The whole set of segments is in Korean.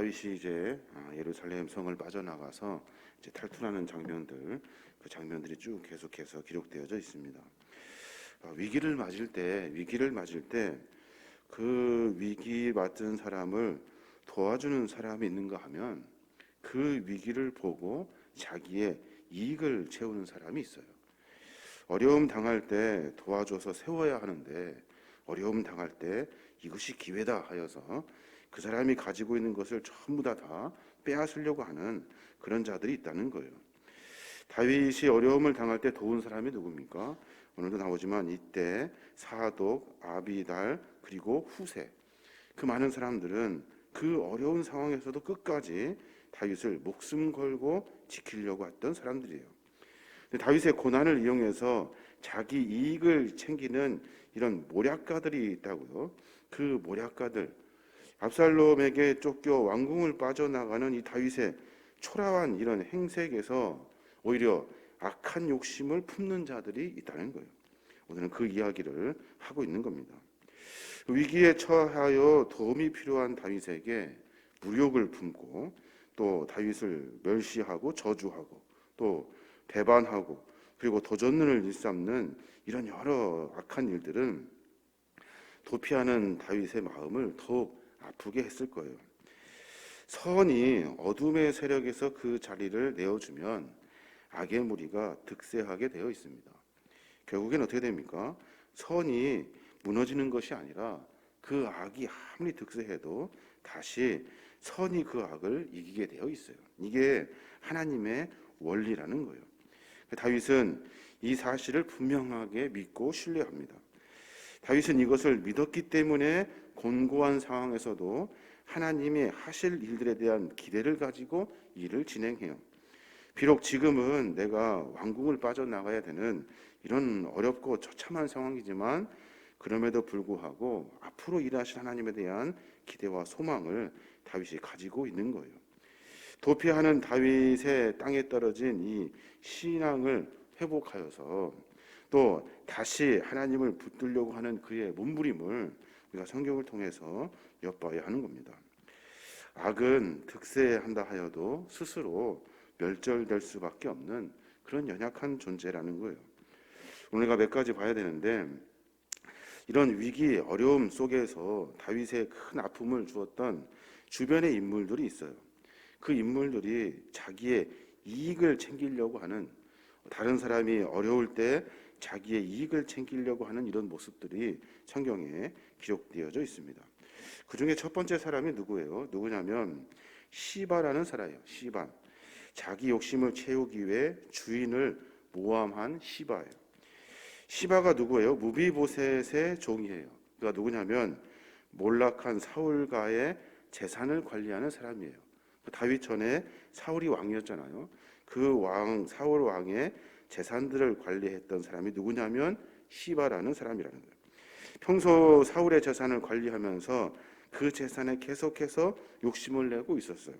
다윗이 이제 예루살렘 성을 빠져나가서 이제 탈출하는 장면들, 그 장면들이 쭉 계속해서 기록되어져 있습니다. 위기를 맞을 때 그 위기 맞은 사람을 도와주는 사람이 있는가 하면 그 위기를 보고 자기의 이익을 채우는 사람이 있어요. 어려움 당할 때 도와줘서 세워야 하는데 어려움 당할 때 이것이 기회다 하여서 그 사람이 가지고 있는 것을 전부 다 빼앗으려고 하는 그런 자들이 있다는 거예요. 다윗이 어려움을 당할 때 도운 사람이 누굽니까? 오늘도 나오지만 이때 사독, 아비달, 그리고 후세, 그 많은 사람들은 그 어려운 상황에서도 끝까지 다윗을 목숨 걸고 지키려고 했던 사람들이에요. 다윗의 고난을 이용해서 자기 이익을 챙기는 이런 모략가들이 있다고요. 그 모략가들, 압살롬에게 쫓겨 왕궁을 빠져나가는 이 다윗의 초라한 이런 행색에서 오히려 악한 욕심을 품는 자들이 있다는 거예요. 오늘은 그 이야기를 하고 있는 겁니다. 위기에 처하여 도움이 필요한 다윗에게 무력을 품고 또 다윗을 멸시하고 저주하고 또 배반하고 그리고 도전을 일삼는 이런 여러 악한 일들은 도피하는 다윗의 마음을 더욱 아프게 했을 거예요. 선이 어둠의 세력에서 그 자리를 내어주면 악의 무리가 득세하게 되어 있습니다. 결국엔 어떻게 됩니까? 선이 무너지는 것이 아니라 그 악이 아무리 득세해도 다시 선이 그 악을 이기게 되어 있어요. 이게 하나님의 원리라는 거예요. 다윗은 이 사실을 분명하게 믿고 신뢰합니다. 다윗은 이것을 믿었기 때문에 곤고한 상황에서도 하나님이 하실 일들에 대한 기대를 가지고 일을 진행해요. 비록 지금은 내가 왕궁을 빠져나가야 되는 이런 어렵고 처참한 상황이지만 그럼에도 불구하고 앞으로 일하실 하나님에 대한 기대와 소망을 다윗이 가지고 있는 거예요. 도피하는 다윗의 땅에 떨어진 이 신앙을 회복하여서 또 다시 하나님을 붙들려고 하는 그의 몸부림을 우리가 성경을 통해서 엿봐야 하는 겁니다. 악은 득세한다 하여도 스스로 멸절될 수밖에 없는 그런 연약한 존재라는 거예요. 오늘가 몇 가지 봐야 되는데, 이런 위기, 어려움 속에서 다윗의 큰 아픔을 주었던 주변의 인물들이 있어요. 그 인물들이 자기의 이익을 챙기려고 하는, 다른 사람이 어려울 때 자기의 이익을 챙기려고 하는 이런 모습들이 성경에 기록되어져 있습니다. 그 중에 첫 번째 사람이 누구냐면 시바라는 사람이에요. 시바. 자기 욕심을 채우기 위해 주인을 모함한 시바예요. 시바가 누구예요? 무비보셋의 종이에요. 그가 누구냐면 몰락한 사울가의 재산을 관리하는 사람이에요. 다윗 전에 사울이 왕이었잖아요. 그 사울 왕의 재산들을 관리했던 사람이 누구냐면 시바라는 사람이라는 거예요. 평소 사울의 재산을 관리하면서 그 재산에 계속해서 욕심을 내고 있었어요.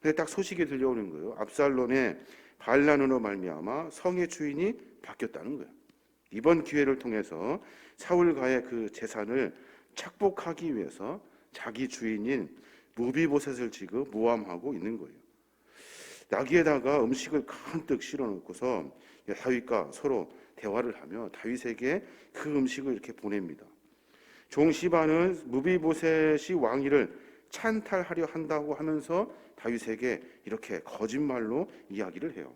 근데 딱 소식이 들려오는 거예요. 압살롬의 반란으로 말미암아 성의 주인이 바뀌었다는 거예요. 이번 기회를 통해서 사울가의 그 재산을 착복하기 위해서 자기 주인인 무비보셋을 지금 모함하고 있는 거예요. 나귀에다가 음식을 가득 실어놓고서 다윗과 서로 대화를 하며 다윗에게 그 음식을 이렇게 보냅니다. 종 시바는 무비보셋이 왕위를 찬탈하려 한다고 하면서 다윗에게 이렇게 거짓말로 이야기를 해요.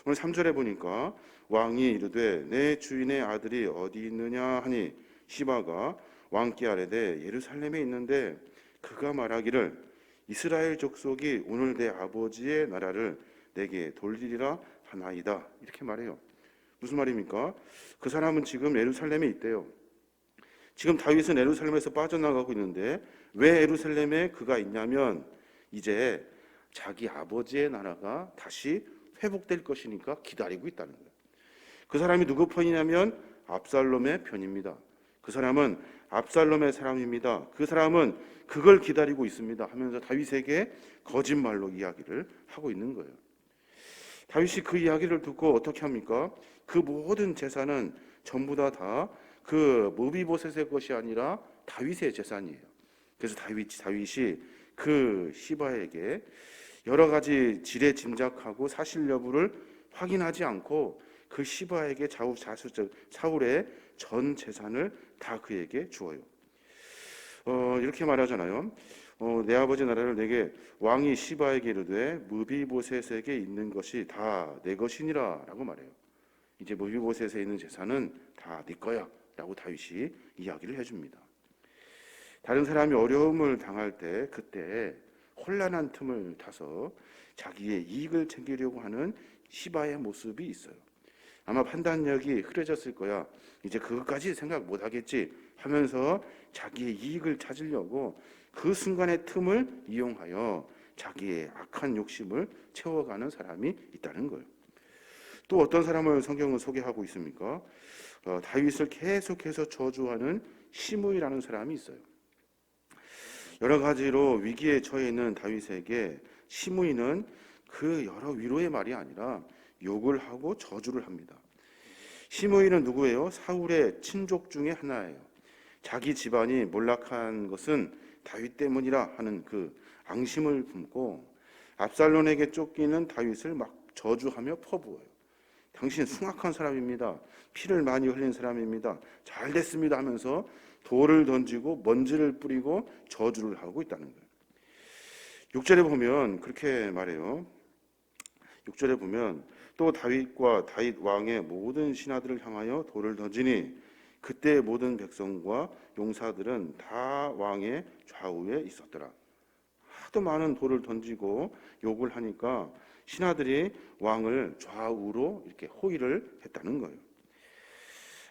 오늘 3절에 보니까 왕이 이르되 내 주인의 아들이 어디 있느냐 하니 시바가 왕께 아뢰되 예루살렘에 있는데 그가 말하기를 이스라엘 족속이 오늘 내 아버지의 나라를 내게 돌리리라 하나이다, 이렇게 말해요. 무슨 말입니까? 그 사람은 지금 예루살렘에 있대요. 지금 다윗은 예루살렘에서 빠져나가고 있는데 왜 예루살렘에 그가 있냐면 이제 자기 아버지의 나라가 다시 회복될 것이니까 기다리고 있다는 거예요. 그 사람이 누구 편이냐면 압살롬의 편입니다. 그 사람은 압살롬의 사람입니다. 그 사람은 그걸 기다리고 있습니다 하면서 다윗에게 거짓말로 이야기를 하고 있는 거예요. 다윗이 그 이야기를 듣고 어떻게 합니까? 그 모든 재산은 전부 다 그 무비보셋의 것이 아니라 다윗의 재산이에요. 그래서 다윗이 그 시바에게 여러 가지 지레 짐작하고 사실 여부를 확인하지 않고 그 시바에게 좌우자수적 사울의 전 재산을 다 그에게 주어요. 이렇게 말하잖아요. 내 아버지 나라를 내게 왕이 시바에게 이르되 무비보셋에게 있는 것이 다 내 것이니라라고 말해요. 이제 무비보셋에 있는 재산은 다 네 거야 라고 다윗이 이야기를 해줍니다. 다른 사람이 어려움을 당할 때 그때 혼란한 틈을 타서 자기의 이익을 챙기려고 하는 시바의 모습이 있어요. 아마 판단력이 흐려졌을 거야. 이제 그것까지 생각 못 하겠지 하면서 자기의 이익을 찾으려고 그 순간의 틈을 이용하여 자기의 악한 욕심을 채워가는 사람이 있다는 거예요. 또 어떤 사람을 성경은 소개하고 있습니까? 다윗을 계속해서 저주하는 시므이라는 사람이 있어요. 여러 가지로 위기에 처해 있는 다윗에게 시므이는 그 여러 위로의 말이 아니라 욕을 하고 저주를 합니다. 시므이는 누구예요? 사울의 친족 중에 하나예요. 자기 집안이 몰락한 것은 다윗 때문이라 하는 그 앙심을 품고 압살롬에게 쫓기는 다윗을 막 저주하며 퍼부어요. 당신 숭악한 사람입니다. 피를 많이 흘린 사람입니다. 잘 됐습니다 하면서 돌을 던지고 먼지를 뿌리고 저주를 하고 있다는 거예요. 6절에 보면 그렇게 말해요. 6절에 보면 또 다윗과 다윗 왕의 모든 신하들을 향하여 돌을 던지니 그때 모든 백성과 용사들은 다 왕의 좌우에 있었더라. 하도 많은 돌을 던지고 욕을 하니까 신하들이 왕을 좌우로 이렇게 호위를 했다는 거예요.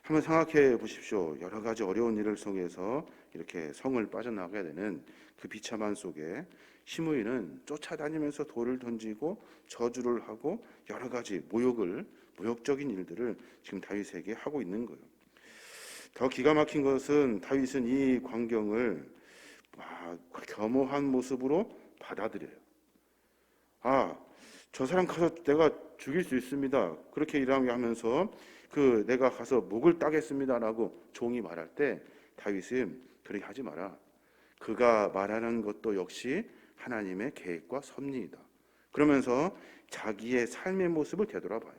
한번 생각해 보십시오. 여러 가지 어려운 일을 속에서 이렇게 성을 빠져나가야 되는 그 비참한 속에 시므이는 쫓아다니면서 돌을 던지고 저주를 하고 여러 가지 모욕적인 일들을 지금 다윗에게 하고 있는 거예요. 더 기가 막힌 것은 다윗은 이 광경을 겸허한 모습으로 받아들여요. 저 사람 가서 내가 죽일 수 있습니다. 그렇게 일하면서 내가 가서 목을 따겠습니다라고 종이 말할 때 다윗은 그렇게 하지 마라. 그가 말하는 것도 역시 하나님의 계획과 섭리이다. 그러면서 자기의 삶의 모습을 되돌아봐요.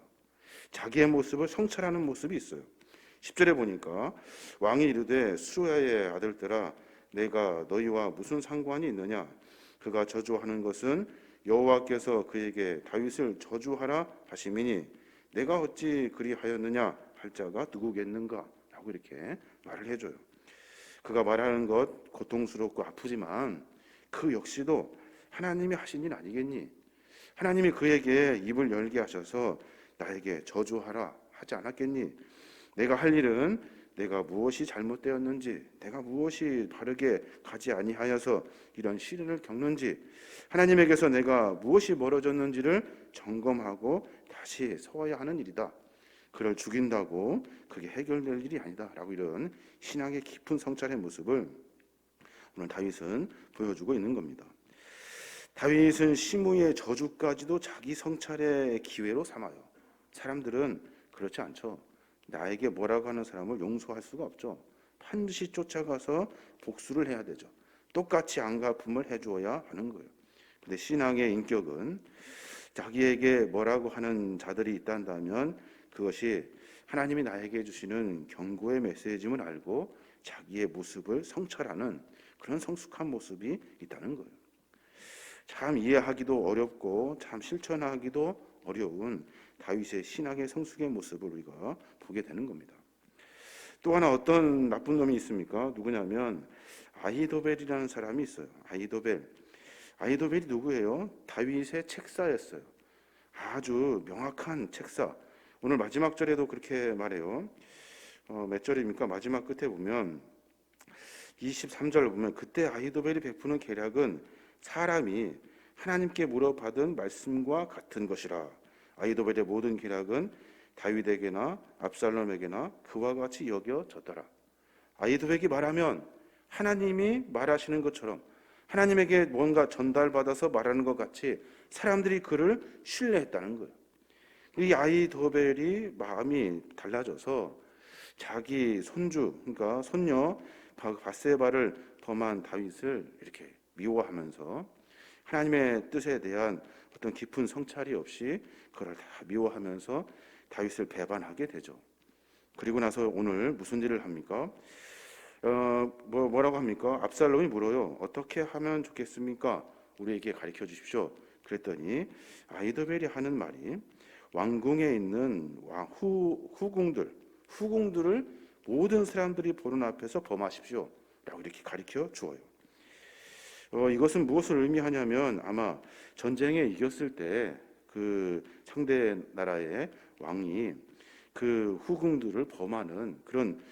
자기의 모습을 성찰하는 모습이 있어요. 10절에 보니까 왕이 이르되 수야의 아들들아 내가 너희와 무슨 상관이 있느냐? 그가 저주하는 것은 여호와께서 그에게 다윗을 저주하라 하심이니 내가 어찌 그리하였느냐 할 자가 누구겠는가? 라고 이렇게 말을 해줘요. 그가 말하는 것 고통스럽고 아프지만 그 역시도 하나님이 하신 일 아니겠니? 하나님이 그에게 입을 열게 하셔서 나에게 저주하라 하지 않았겠니? 내가 할 일은 내가 무엇이 잘못되었는지, 내가 무엇이 바르게 가지 아니하여서 이런 시련을 겪는지, 하나님에게서 내가 무엇이 멀어졌는지를 점검하고 다시 서야 하는 일이다. 그를 죽인다고 그게 해결될 일이 아니다. 라고 이런 신앙의 깊은 성찰의 모습을 오늘 다윗은 보여주고 있는 겁니다. 다윗은 시므이의 저주까지도 자기 성찰의 기회로 삼아요. 사람들은 그렇지 않죠. 나에게 뭐라고 하는 사람을 용서할 수가 없죠. 반드시 쫓아가서 복수를 해야 되죠. 똑같이 안갚음을 해주어야 하는 거예요. 근데 신앙의 인격은 자기에게 뭐라고 하는 자들이 있다면 그것이 하나님이 나에게 주시는 경고의 메시지임을 알고 자기의 모습을 성찰하는 그런 성숙한 모습이 있다는 거예요. 참 이해하기도 어렵고 참 실천하기도 어려운 다윗의 신앙의 성숙의 모습을 우리가 보게 되는 겁니다. 또 하나 어떤 나쁜 놈이 있습니까? 누구냐면 아히도벨이라는 사람이 있어요. 아히도벨이 누구예요? 다윗의 책사였어요. 아주 명확한 책사. 오늘 마지막 절에도 그렇게 말해요. 몇 절입니까? 마지막 끝에 보면 23절을 보면 그때 아히도벨이 베푸는 계략은 사람이 하나님께 물어받은 말씀과 같은 것이라. 아히도벨의 모든 계략은 다윗에게나 압살롬에게나 그와 같이 여겨졌더라. 아히도벨이 말하면 하나님이 말하시는 것처럼 하나님에게 뭔가 전달받아서 말하는 것 같이 사람들이 그를 신뢰했다는 거예요. 이 아히도벨이 마음이 달라져서 자기 손주, 그러니까 손녀 바세바를 범한 다윗을 이렇게 미워하면서 하나님의 뜻에 대한 어떤 깊은 성찰이 없이 그걸 다 미워하면서 다윗을 배반하게 되죠. 그리고 나서 오늘 무슨 일을 합니까? 뭐라고 합니까? 압살롬이 물어요. 어떻게 하면 좋겠습니까? 우리에게 가르쳐 주십시오. 그랬더니 아이도벨이 하는 말이 왕궁에 있는 후궁들을 모든 사람들이 보는 앞에서 범하십시오. 라고 이렇게 가르쳐 주어요. 이것은 무엇을 의미하냐면 아마 전쟁에 이겼을 때 그 상대 나라의 왕이 그 후궁들을 범하는 그런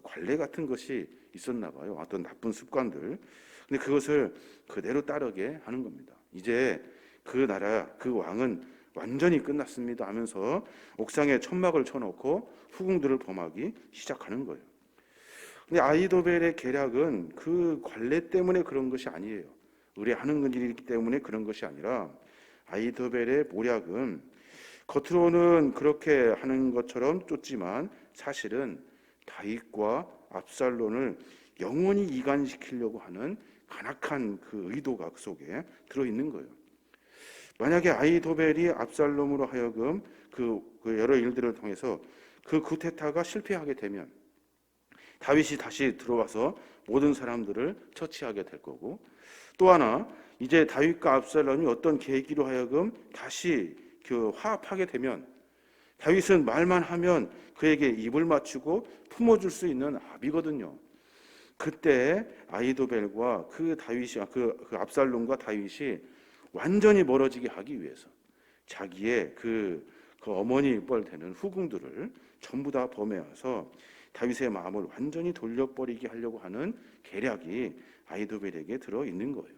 관례 같은 것이 있었나 봐요. 어떤 나쁜 습관들. 근데 그것을 그대로 따르게 하는 겁니다. 이제 그 나라, 그 왕은 완전히 끝났습니다 하면서 옥상에 천막을 쳐놓고 후궁들을 범하기 시작하는 거예요. 근데 아이도벨의 계략은 그 관례 때문에 그런 것이 아니에요. 의뢰하는 일이기 때문에 그런 것이 아니라 아이도벨의 모략은 겉으로는 그렇게 하는 것처럼 쫓지만 사실은 다윗과 압살롬을 영원히 이간시키려고 하는 간악한 그 의도가 그 속에 들어있는 거예요. 만약에 아이도벨이 압살롬으로 하여금 그 여러 일들을 통해서 그 쿠데타가 실패하게 되면 다윗이 다시 들어와서 모든 사람들을 처치하게 될 거고, 또 하나 이제 다윗과 압살롬이 어떤 계기로 하여금 다시 화합하게 되면 다윗은 말만 하면 그에게 입을 맞추고 품어줄 수 있는 아비거든요. 그때 아이도벨과 그 압살롬과 다윗이 완전히 멀어지게 하기 위해서 자기의 그 어머니 뻘 되는 후궁들을 전부 다 범해와서 다윗의 마음을 완전히 돌려버리게 하려고 하는 계략이 아이도벨에게 들어 있는 거예요.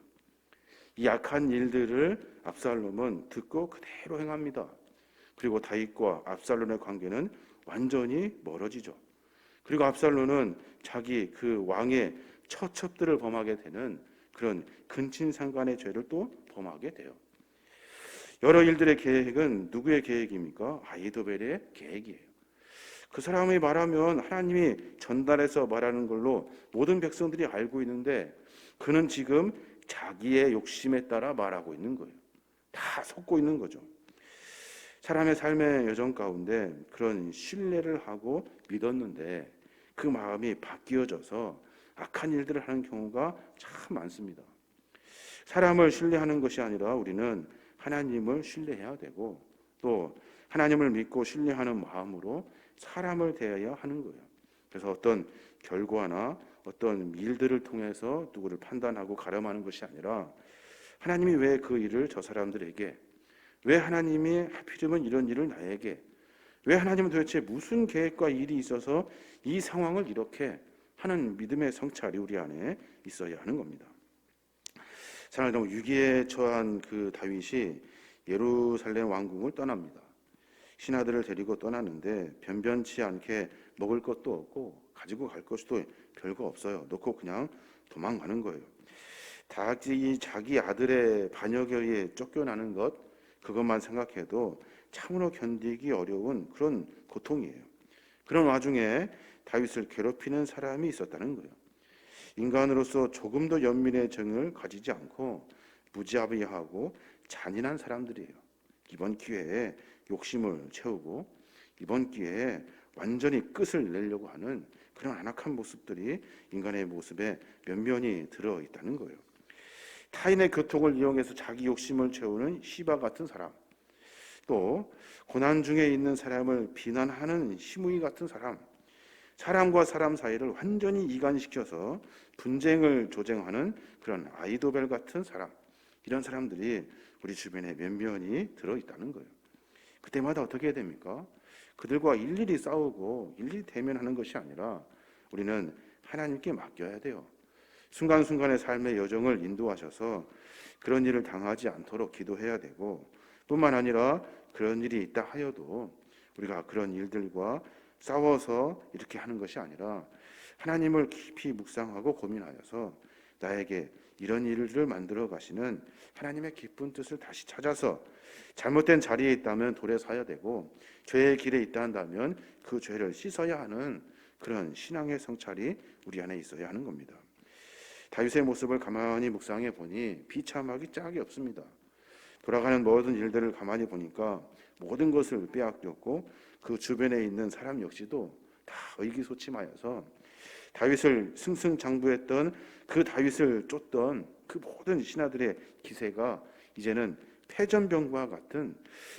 이 악한 일들을 압살롬은 듣고 그대로 행합니다. 그리고 다윗과 압살롬의 관계는 완전히 멀어지죠. 그리고 압살롬은 자기 그 왕의 처첩들을 범하게 되는 그런 근친상간의 죄를 또 범하게 돼요. 여러 일들의 계획은 누구의 계획입니까? 아이도벨의 계획이에요. 그 사람이 말하면 하나님이 전달해서 말하는 걸로 모든 백성들이 알고 있는데 그는 지금 자기의 욕심에 따라 말하고 있는 거예요. 다 속고 있는 거죠. 사람의 삶의 여정 가운데 그런 신뢰를 하고 믿었는데 그 마음이 바뀌어져서 악한 일들을 하는 경우가 참 많습니다. 사람을 신뢰하는 것이 아니라 우리는 하나님을 신뢰해야 되고 또 하나님을 믿고 신뢰하는 마음으로 사람을 대해야 하는 거예요. 그래서 어떤 결과나 어떤 일들을 통해서 누구를 판단하고 가름하는 것이 아니라 하나님이 왜 그 일을 저 사람들에게, 왜 하나님이 하필이면 이런 일을 나에게, 왜 하나님은 도대체 무슨 계획과 일이 있어서 이 상황을 이렇게 하는 믿음의 성찰이 우리 안에 있어야 하는 겁니다. 사랑하는 위기에 처한 그 다윗이 예루살렘 왕궁을 떠납니다. 신하들을 데리고 떠나는데 변변치 않게 먹을 것도 없고 가지고 갈 것도 별거 없어요. 놓고 그냥 도망가는 거예요. 자기 아들의 반역에 의해 쫓겨나는 것, 그것만 생각해도 참으로 견디기 어려운 그런 고통이에요. 그런 와중에 다윗을 괴롭히는 사람이 있었다는 거예요. 인간으로서 조금도 연민의 정을 가지지 않고 무자비하고 잔인한 사람들이에요. 이번 기회에 욕심을 채우고 이번 기회에 완전히 끝을 내려고 하는 그런 안악한 모습들이 인간의 모습에 면면이 들어있다는 거예요. 타인의 교통을 이용해서 자기 욕심을 채우는 시바 같은 사람, 또 고난 중에 있는 사람을 비난하는 시므이 같은 사람, 사람과 사람 사이를 완전히 이간시켜서 분쟁을 조장하는 그런 아이도벨 같은 사람, 이런 사람들이 우리 주변에 면면이 들어있다는 거예요. 그때마다 어떻게 해야 됩니까? 그들과 일일이 싸우고 일일이 대면하는 것이 아니라 우리는 하나님께 맡겨야 돼요. 순간순간의 삶의 여정을 인도하셔서 그런 일을 당하지 않도록 기도해야 되고, 뿐만 아니라 그런 일이 있다 하여도 우리가 그런 일들과 싸워서 이렇게 하는 것이 아니라 하나님을 깊이 묵상하고 고민하여서 나에게 이런 일을 만들어 가시는 하나님의 깊은 뜻을 다시 찾아서 잘못된 자리에 있다면 돌에 서야 되고 죄의 길에 있다 한다면 그 죄를 씻어야 하는 그런 신앙의 성찰이 우리 안에 있어야 하는 겁니다. 다윗의 모습을 가만히 묵상해 보니 비참하기 짝이 없습니다. 돌아가는 모든 일들을 가만히 보니까 모든 것을 빼앗겼고 그 주변에 있는 사람 역시도 다 의기소침하여서 다윗을 승승장구했던 그 다윗을 쫓던 그 모든 신하들의 기세가 이제는 패전병과 같은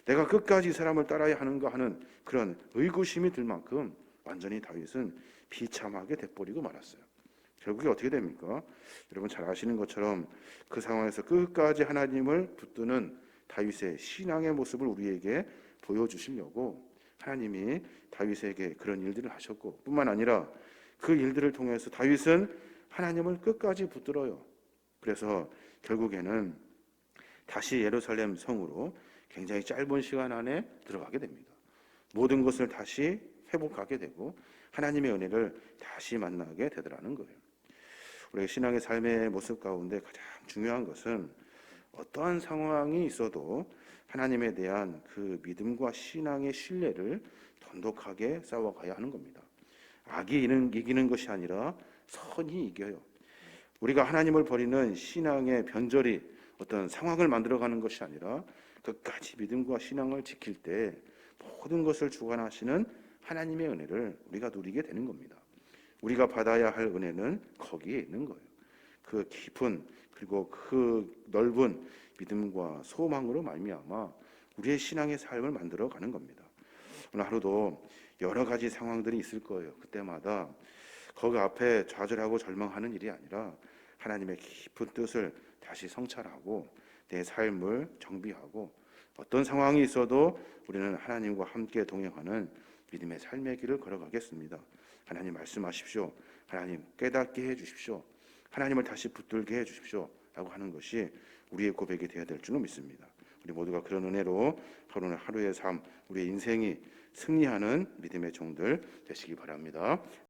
내가 끝까지 이 사람을 따라야 하는가 하는 그런 의구심이 들 만큼 완전히 다윗은 비참하게 돼버리고 말았어요. 결국에 어떻게 됩니까? 여러분 잘 아시는 것처럼 그 상황에서 끝까지 하나님을 붙드는 다윗의 신앙의 모습을 우리에게 보여주시려고 하나님이 다윗에게 그런 일들을 하셨고, 뿐만 아니라 그 일들을 통해서 다윗은 하나님을 끝까지 붙들어요. 그래서 결국에는 다시 예루살렘 성으로 굉장히 짧은 시간 안에 들어가게 됩니다. 모든 것을 다시 회복하게 되고 하나님의 은혜를 다시 만나게 되더라는 거예요. 우리의 신앙의 삶의 모습 가운데 가장 중요한 것은 어떠한 상황이 있어도 하나님에 대한 그 믿음과 신앙의 신뢰를 돈독하게 싸워가야 하는 겁니다. 악이 이기는 것이 아니라 선이 이겨요. 우리가 하나님을 버리는 신앙의 변절이 어떤 상황을 만들어가는 것이 아니라 끝까지 믿음과 신앙을 지킬 때 모든 것을 주관하시는 하나님의 은혜를 우리가 누리게 되는 겁니다. 우리가 받아야 할 은혜는 거기에 있는 거예요. 그 깊은 그리고 그 넓은 믿음과 소망으로 말미암아 우리의 신앙의 삶을 만들어가는 겁니다. 오늘 하루도 여러 가지 상황들이 있을 거예요. 그때마다 거기 앞에 좌절하고 절망하는 일이 아니라 하나님의 깊은 뜻을 다시 성찰하고 내 삶을 정비하고 어떤 상황이 있어도 우리는 하나님과 함께 동행하는 믿음의 삶의 길을 걸어가겠습니다. 하나님 말씀하십시오. 하나님 깨닫게 해주십시오. 하나님을 다시 붙들게 해주십시오. 라고 하는 것이 우리의 고백이 되어야 될 줄로 믿습니다. 우리 모두가 그런 은혜로 하루의 삶, 우리의 인생이 승리하는 믿음의 종들 되시기 바랍니다.